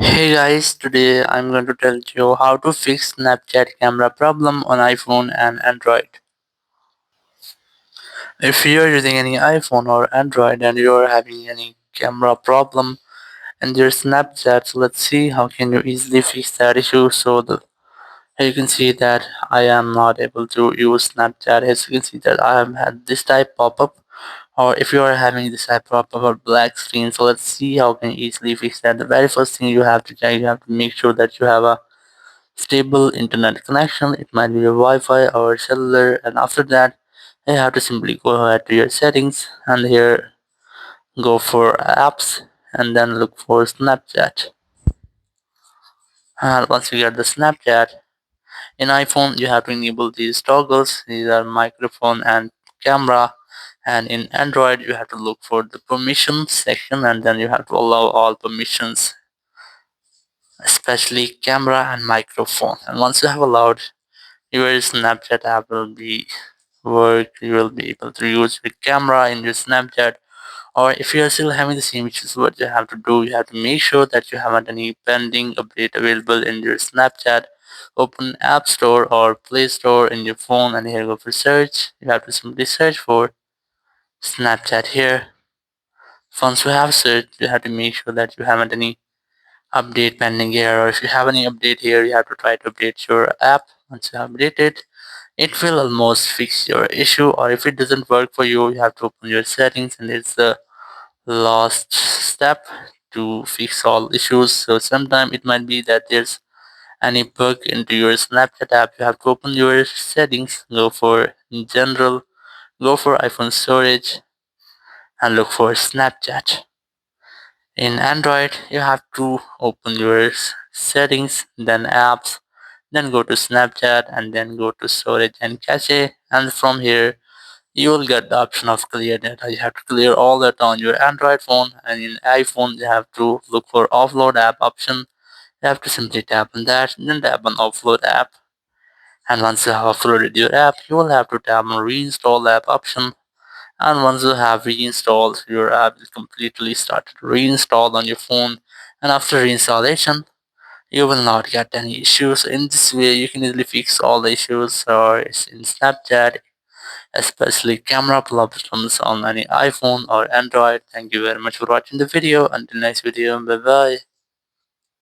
Hey guys, today I'm going to tell you how to fix Snapchat camera problem on iPhone and Android. If you're using any iPhone or Android and you're having any camera problem in your Snapchat, so let's see how can you easily fix that issue. Here you can see that I am not able to use Snapchat. As you can see that I have had this type pop-up, or if you are having this type pop-up or black screen, so let's see how can you easily fix that. The very first thing you have to check, you have to make sure that you have a stable internet connection. It might be your Wi-Fi or cellular, and after that you have to simply go ahead to your settings and here go for apps and then look for Snapchat. And once you get the Snapchat in iPhone, you have to enable these toggles. These are microphone and camera. And in Android, you have to look for the permissions section and then you have to allow all permissions, especially camera and microphone. And once you have allowed, your Snapchat app will be work. You will be able to use your camera in your Snapchat. Or if you are still having the same issues, what you have to do, you have to make sure that you haven't any pending update available in your Snapchat. Open App Store or Play Store in your phone and here go for search. You have to simply search for Snapchat here. Once you have searched, you have to make sure that you haven't any update pending here, or if you have any update here, you have to try to update your app. Once you update it, it will almost fix your issue. Or if it doesn't work for you, you have to open your settings and it's the last step to fix all issues. So sometime it might be that there's any bug into your Snapchat app. You have to open your settings, go for general, go for iPhone storage and look for Snapchat. In Android, you have to open your settings, then apps, then go to Snapchat and then go to storage and cache, and from here you will get the option of clear data. You have to clear all that on your Android phone, and in iPhone you have to look for offload app option. You have to simply tap on that, then tap on offload app, and once you have uploaded your app, you will have to tap on reinstall app option. And once you have reinstalled, your app will completely start to reinstall on your phone. And after reinstallation, you will not get any issues. In this way, you can easily fix all the issues or in Snapchat, especially camera problems on any iPhone or Android. Thank you very much for watching the video. Until next video, bye bye.